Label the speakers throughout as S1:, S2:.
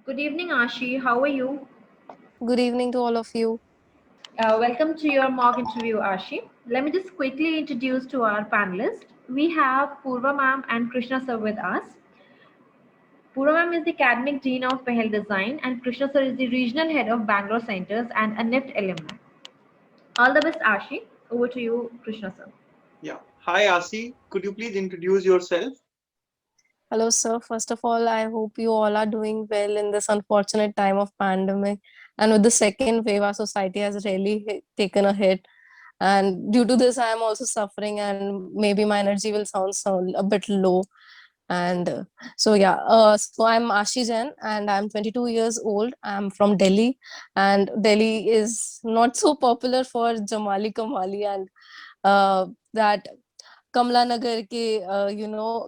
S1: Good evening, Ashi. How are you?
S2: Good evening to all of you.
S1: Welcome to your mock interview, Ashi. Let me just quickly introduce to our panelists. We have Purva ma'am and Krishna sir with us. Purva ma'am is the academic dean of Pahel Design, and Krishna sir is the regional head of Bangalore Centers and a NIFT alumni. All the best, Ashi. Over to you, Krishna sir.
S3: Yeah. Hi, Asi. Could you please introduce yourself?
S2: Hello, sir. First of all, I hope you all are doing well in this unfortunate time of pandemic. And with the second wave, our society has really taken a hit. And due to this, I am also suffering, and maybe my energy will sound a bit low. And so I'm Ashi Jain, and I'm 22 years old. I'm from Delhi, and Delhi is not so popular for Jamali Kamali and that Kamla Nagar ke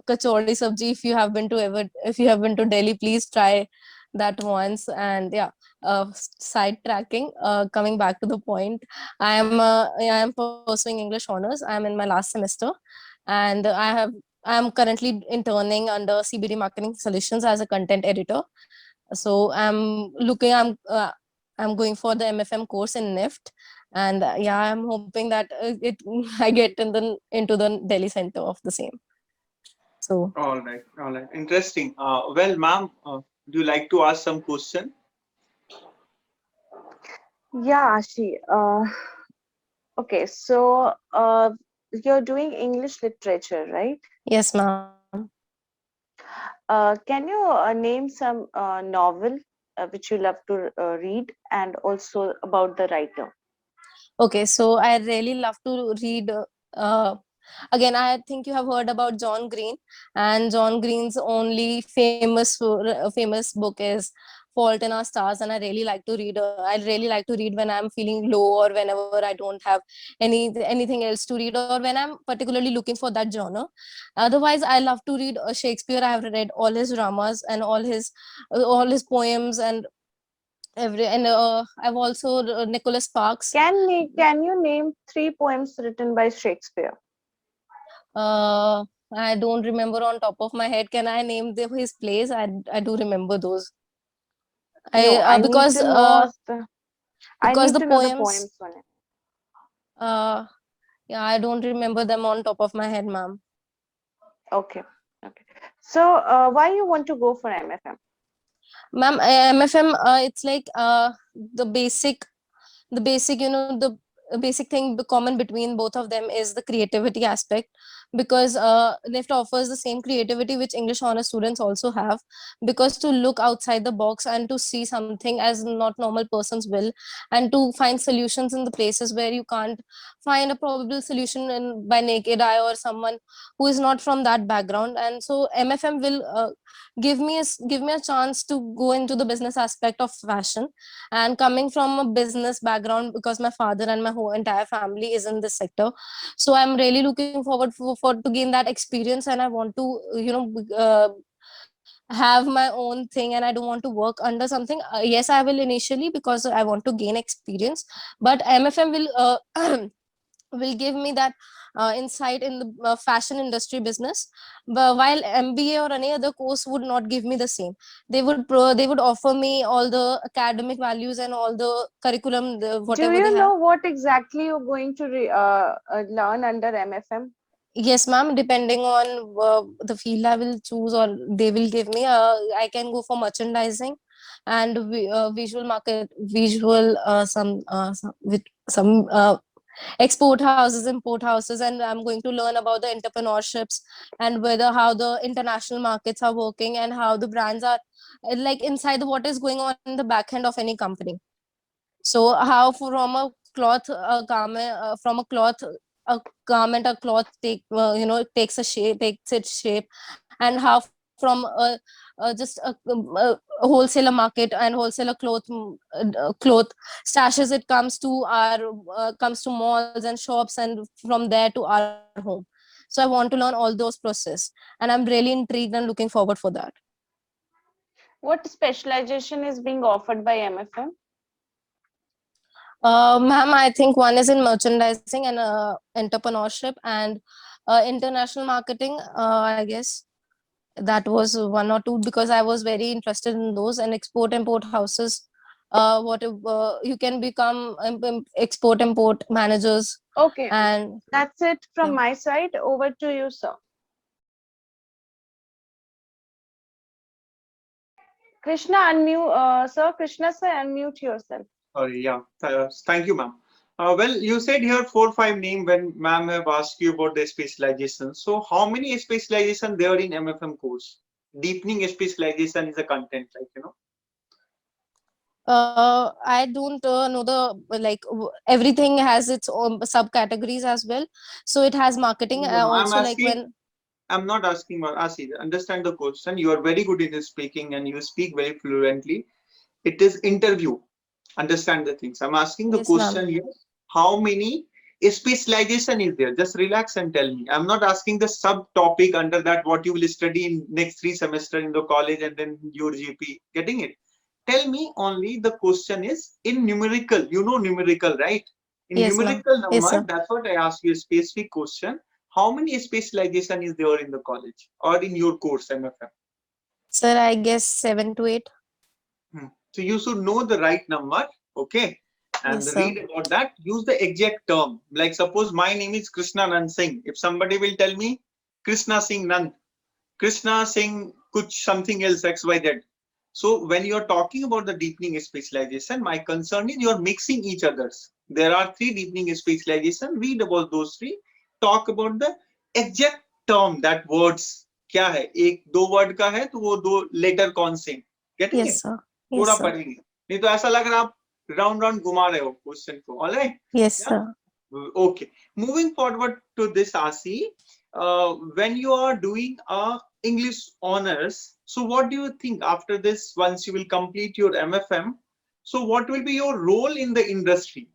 S2: kachori sabji. If you have been to Delhi, please try that once. And yeah, sidetracking. Coming back to the point, I am pursuing English honors. I am in my last semester, and I am currently interning under CBD Marketing Solutions as a content editor. So I'm going for the MFM course in NIFT, and yeah, I'm hoping that it I get into the Delhi center of the same. So
S3: All right. All right. Interesting. Well, ma'am, would you like to ask some question?
S4: Yeah, Ashi. Okay, so you're doing English literature, right?
S2: yes, ma'am.
S4: Can you name some novel which you love to read and also about the writer?
S2: Okay, so I really love to read. Uh, Again, I think you have heard about John Green, and John Green's only famous book is Fault in Our Stars, and I really like to read. I really like to read when I'm feeling low or whenever I don't have anything else to read, or when I'm particularly looking for that genre. Otherwise, I love to read Shakespeare. I have read all his dramas and all his poems and I've also Nicholas Sparks.
S4: Can you name three poems written by Shakespeare?
S2: I don't remember on top of my head. Can I name his plays? I do remember those. I
S4: No, I need
S2: because
S4: to know I
S2: because
S4: need
S2: the
S4: to know the
S2: poems.
S4: poems on it.
S2: Uh, yeah, I don't remember them on top of my head, ma'am.
S4: Okay, okay. So why you want to go for MFM?
S2: Ma'am, MFM. It's like the basic the basic thing the common between both of them is the creativity aspect, because NIFT offers the same creativity which English honor students also have, because to look outside the box and to see something as not normal persons will, and to find solutions in the places where you can't find a probable solution by naked eye or someone who is not from that background. And so MFM will give me a chance to go into the business aspect of fashion. And coming from a business background, because my father and my whole entire family is in this sector, so I'm really looking forward for to gain that experience, and I want to have my own thing, and I don't want to work under something. Yes, I will initially, because I want to gain experience, but MFM will will give me that insight in the fashion industry business. But while MBA or any other course would not give me the same, they would offer me all the academic values and all the curriculum,
S4: Do
S2: whatever they
S4: you
S2: have.
S4: know what exactly you're going to learn under MFM?
S2: Yes, ma'am. Depending on the field I will choose or they will give me, I can go for merchandising and visual market, with some export houses, import houses, and I'm going to learn about the entrepreneurships and whether how the international markets are working and how the brands are like inside what is going on in the back end of any company. So how from a cloth a garment from a garment a cloth it takes a shape, takes its shape, and how from just a wholesaler market and wholesaler cloth stashes, it comes to malls and shops, and from there to our home. So I want to learn all those process, and I'm really intrigued and looking forward for that.
S4: What specialization is being offered by MFM?
S2: Ma'am, I think one is in merchandising and entrepreneurship and international marketing, I guess. That was one or two because I was very interested in those, and export import houses. You can become export import managers,
S4: Okay,
S2: and
S4: that's it from
S2: yeah.
S4: my side. Over to you, sir. Krishna, unmute, Krishna, sir, unmute yourself.
S3: Sorry, yeah. Thank you, ma'am. Well, you said here 4 5 name when ma'am have asked you about the specialization. So how many specialization there in MFM course? Deepening specialization is a content, like, you know.
S2: I don't know everything has its own subcategories as well. So it has marketing,
S3: No, no, I'm
S2: also like
S3: asking,
S2: when.
S3: I'm not asking about Asi. Understand the question. You are very good in speaking and you speak very fluently. It is interview. Understand the things. I'm asking the
S2: Yes, ma'am.
S3: question here. How many specialization is there? Just relax and tell me. I'm not asking the subtopic under that what you will study in next 3 semester in the college and then your GP. Getting it? Tell me only the question is in numerical. You know numerical, right? In
S2: Yes, ma'am.
S3: numerical
S2: Yes,
S3: number,
S2: sir.
S3: that's what I ask you a specific question. How many specialization is there in the college or in your course, MFM?
S2: Sir, I guess 7 to 8.
S3: So you should know the right number, okay? And
S2: Yes, sir.
S3: read about that. Use the exact term. Like suppose my name is Krishna Nand Singh. If somebody will tell me Krishna Singh Nand, Krishna Singh kuch something else XYZ. So when you are talking about the deepening specialization, my concern is you are mixing each others. There are 3 deepening specialization. Read about those 3. Talk about the exact term, that words क्या है. एक दो word का है तो वो दो letter कौन से. Getting
S2: Yes,
S3: it?
S2: sir. Yes,
S3: थोड़ा
S2: sir.
S3: पढ़ेंगे. नहीं तो ऐसा लग रहा है आप राउंड राउंड घुमा रहे हो क्वेश्चन को. All right?
S2: Yes,
S3: Yeah.
S2: sir.
S3: Okay. Moving forward to this, Asi, when you are doing a English honors, so what do you think after this, once you will complete your MFM? So what will be your role in the industry?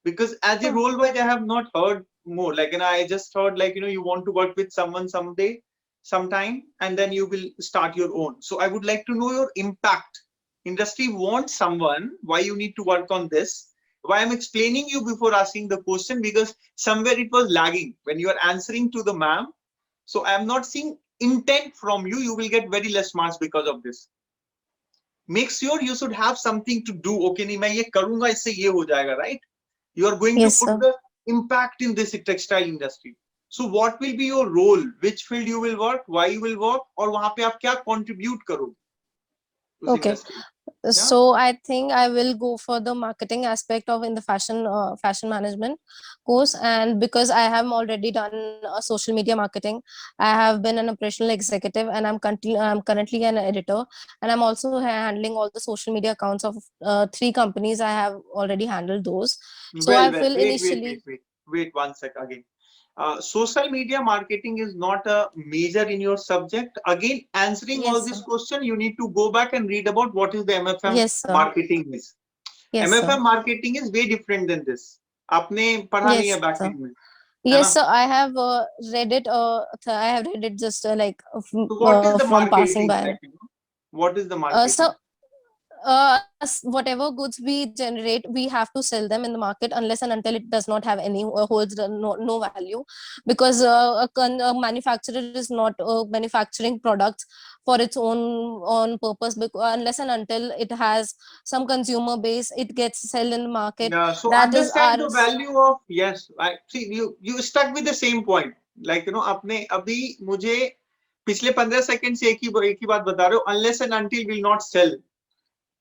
S3: Because as a
S2: Oh,
S3: role wise, I have not heard more. Like, and I just heard like, you want to work with someone someday, sometime, and then you will start your own. So I would like to know your impact. Industry wants someone, why you need to work on this, why I'm explaining you before asking the question, because somewhere it was lagging when you are answering to the ma'am. So I am not seeing intent from you. You will get very less marks because of this. Make sure you should have something to do. Okay, नहीं मैं ये करूँगा इससे ये हो जाएगा, right? You are going to
S2: yes,
S3: put
S2: sir.
S3: the impact in this textile industry. So what will be your role? Which field you will work? Why you will work? और वहाँ पे आप क्या contribute करोगे उस
S2: Okay.
S3: industry? Yeah.
S2: So I think I will go for the marketing aspect of in the fashion management course, and because I have already done social media marketing, I have been an operational executive, and I'm currently an editor, and I'm also handling all the social media accounts of 3 companies. I have already handled those. So
S3: Well,
S2: I feel initially.
S3: wait 1 sec again. Social media marketing is not a major in your subject. Again, answering all
S2: Yes,
S3: this
S2: sir.
S3: question, you need to go back and read about what is the MFM
S2: Yes, sir.
S3: marketing is.
S2: Yes,
S3: MFM
S2: sir.
S3: marketing is way different than this. आपने पढ़ा नहीं है
S2: Yes,
S3: back
S2: sir.
S3: end में, है
S2: Yes,
S3: ना?
S2: sir. I have read it. I have read it just
S3: So what is the
S2: from passing
S3: marketing
S2: by.
S3: like? What is the
S2: So
S3: marketing?
S2: whatever goods we generate, we have to sell them in the market unless and until it does not have any holds no value, because a manufacturer is not manufacturing products for its own purpose, because unless and until it has some consumer base, it gets sold in the market.
S3: Yeah, so
S2: That is
S3: understand the
S2: ours.
S3: value of, yes, I see you stuck with the same point. Like आपने अभी मुझे पिछले 15 second से एक ही बात बता रहे हो, unless and until will not sell.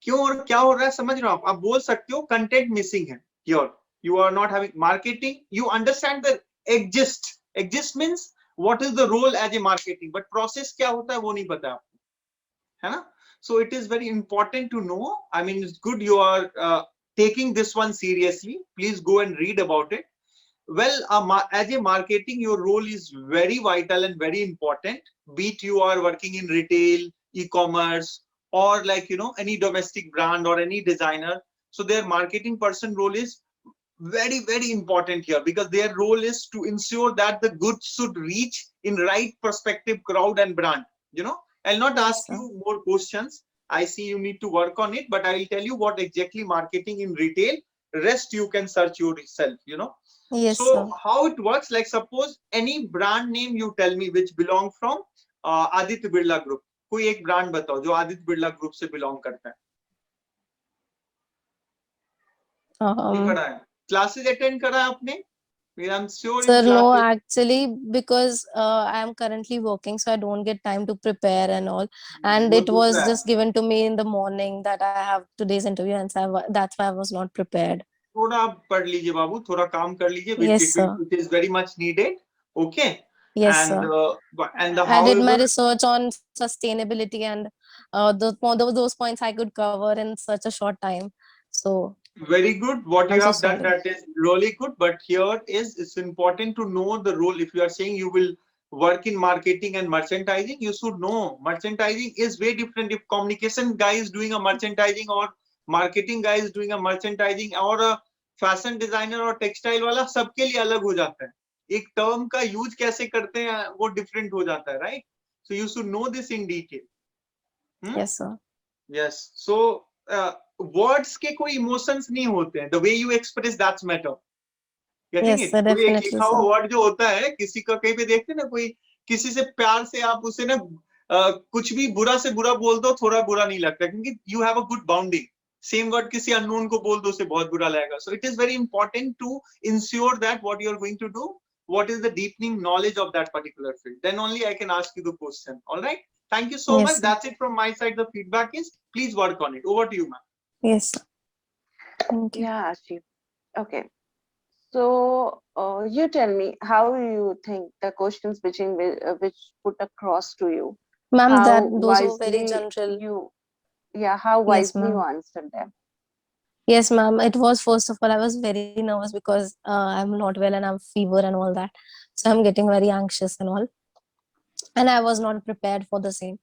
S3: क्यों और क्या हो रहा है समझ रहे हो आप बोल सकते हो कंटेंट मिसिंग है your you are not having marketing you understand the exist means what is the role as a marketing but process क्या होता है वो नहीं पता आपको है ना so it is very important to know. I mean, it's good you are taking this one seriously. Please go and read about it. Well, as a marketing, your role is very vital and very important, be it you are working in retail, e-commerce, or like any domestic brand or any designer. So their marketing person role is very, very important here, because their role is to ensure that the goods should reach in right perspective crowd and brand. I'll not
S2: Yes,
S3: ask
S2: sir.
S3: you more questions. I see you need to work on it, but I will tell you what exactly marketing in retail. Rest you can search yourself.
S2: Yes,
S3: So
S2: sir.
S3: how it works, like suppose any brand name you tell me which belong from Aditya Birla group, कोई एक brand बताओ जो Aditya Birla group से belong करता है, नहीं करा है? क्लासेस अटेंड करा है आपने? I am sure in
S2: Sir, no,
S3: classes.
S2: actually, because I am currently working, so I don't get time to prepare and all. And
S3: वो
S2: it was
S3: दूसरा है,
S2: just given to me in the morning that I have today's interview, and so that's why I was not prepared.
S3: थोड़ा आप पढ़ लीजिए बाबू, थोड़ा काम कर लीजिए,
S2: Yes, sir.
S3: which is very much needed. Okay.
S2: Yes,
S3: And
S2: sir.
S3: and
S2: I did my
S3: however,
S2: research on sustainability, and those points I could cover in such a short time. So
S3: very good what you
S2: I'm so
S3: have done,
S2: sorry.
S3: that is really good. But here is, it's important to know the role. If you are saying you will work in marketing and merchandising, you should know merchandising is very different. If communication guy is doing a merchandising, or marketing guy is doing a merchandising, or a fashion designer और textile वाला, सबके लिए अलग हो जाता है. एक term का use कैसे करते हैं वो different हो जाता है, right? So you should know this in detail.
S2: Yes, sir.
S3: Yes. So words के कोई emotions नहीं होते हैं. The way you express, that's matter. Getting
S2: Yes,
S3: it?
S2: sir,
S3: कोई एक
S2: definitely,
S3: लिखा हुआ
S2: sir.
S3: वर्ड जो होता है, किसी का कहीं पे देखते हैं ना, कोई किसी से प्यार से आप उसे ना कुछ भी बुरा से बुरा बोल दो, थोड़ा बुरा नहीं लगता, क्योंकि you have a good bounding. Same word किसी unknown को बोल दो, उसे बहुत बुरा लगेगा. So it is very important to ensure that what you are going to do, what is the deepening knowledge of that particular field. Then only I can ask you the question. All right. Thank you so
S2: Yes,
S3: much.
S2: sir.
S3: That's it from my side. The feedback is, please work on it. Over to you, ma'am.
S2: Yes, sir. Thank you.
S4: Yeah, Ashi. Okay. So you tell me, how you think the questions which put across to you,
S2: Ma'am,
S4: how
S2: those were very
S4: wisely
S2: general.
S4: how
S2: Yes,
S4: wisely you
S2: ma'am.
S4: answered them.
S2: Yes, ma'am. It was, first of all, I was very nervous because I'm not well and I'm fever and all that. So I'm getting very anxious and all. And I was not prepared for the same.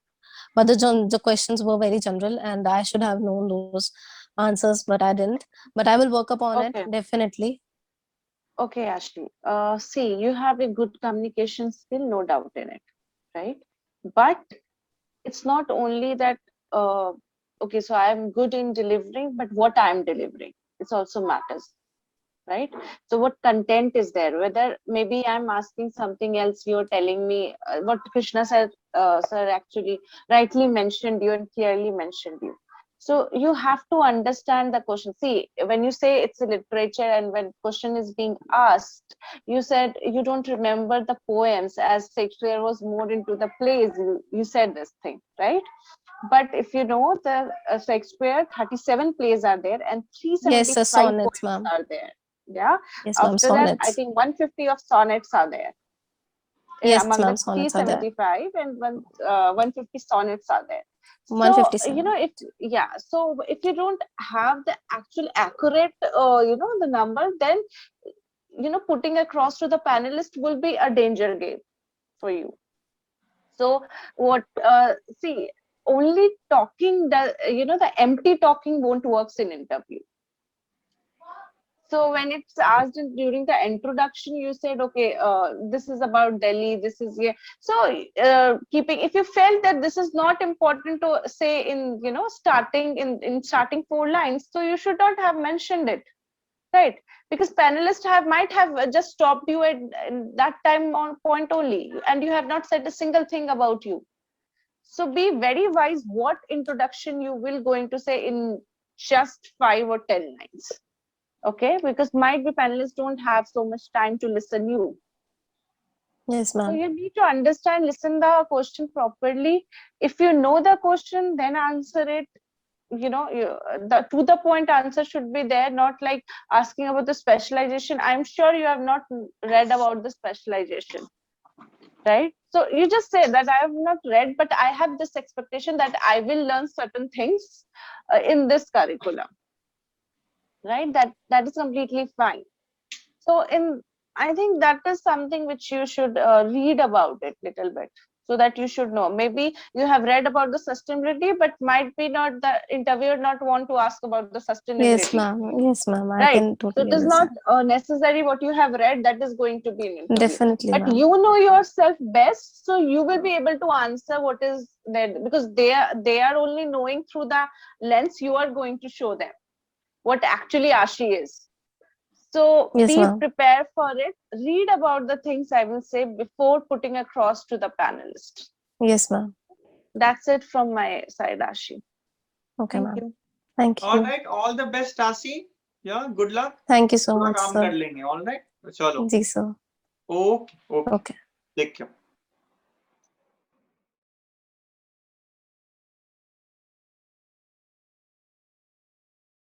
S2: But the questions were very general, and I should have known those answers, but I didn't. But I will work upon it,
S4: Okay.
S2: definitely.
S4: Okay, Ashley. See, you have a good communication skill, no doubt in it, right? But it's not only that. Okay, so I'm good in delivering, but what I'm delivering, it also matters, right? So what content is there? Whether maybe I'm asking something else, you're telling me what Krishna sir actually rightly mentioned you and clearly mentioned you. So you have to understand the question. See, when you say it's a literature and when question is being asked, you said you don't remember the poems as Shakespeare was more into the plays. You said this thing, right? But if you know the Shakespeare, 37 plays are there and
S2: Yes, sir,
S4: 375
S2: sonnets,
S4: poems
S2: ma'am.
S4: are there. Yeah.
S2: Yes, ma'am,
S4: After that, I
S2: sonnets.
S4: think 150 of sonnets are there.
S2: Yes,
S4: Among
S2: ma'am,
S4: the
S2: sonnets are there.
S4: 375 and 150 sonnets are there. So
S2: 157.
S4: so if you don't have the actual accurate the number, then putting across to the panelist will be a danger game for you. So what see, only talking, the empty talking won't work in interview. So when it's asked during the introduction, you said, okay, this is about Delhi, this is here. So if you felt that this is not important to say in, starting in starting 4 lines, so you should not have mentioned it, right? Because panelists might have just stopped you at that time on point only, and you have not said a single thing about you. So be very wise what introduction you will going to say in just 5 or 10 lines. Okay, because might be panelists don't have so much time to listen you.
S2: Yes,
S4: So
S2: ma'am.
S4: you need to understand, listen the question properly. If you know the question, then answer it. The to the point answer should be there, not like asking about the specialization. I'm sure you have not read about the specialization, right? So you just say that I have not read, but I have this expectation that I will learn certain things in this curriculum. Right, that is completely fine. So I think that is something which you should read about it little bit, so that you should know. Maybe you have read about the sustainability, but might be not the interviewer not want to ask about the sustainability.
S2: Yes, ma'am. Yes, ma'am. I
S4: Right.
S2: can
S4: So
S2: totally
S4: it is not
S2: understand.
S4: necessary what you have read that is going to be an interview.
S2: Definitely,
S4: But
S2: ma'am.
S4: you know yourself best, so you will be able to answer what is there, because they are only knowing through the lens you are going to show them what actually Ashi is. So
S2: Yes,
S4: be
S2: ma'am.
S4: prepared for it. Read about the things I will say before putting across to the panelist.
S2: Yes, ma'am.
S4: That's it from my side, Ashi.
S2: Okay,
S4: Thank
S2: ma'am.
S4: you.
S2: Thank
S3: All
S2: you.
S3: right, all the best, Tasi. Yeah, good luck.
S2: Thank you so
S3: पूरा
S2: much,
S3: काम
S2: sir.
S3: कर लेंगे. All right, चलो.
S2: जी, sir.
S3: Okay, okay.
S2: Okay.
S3: Take care.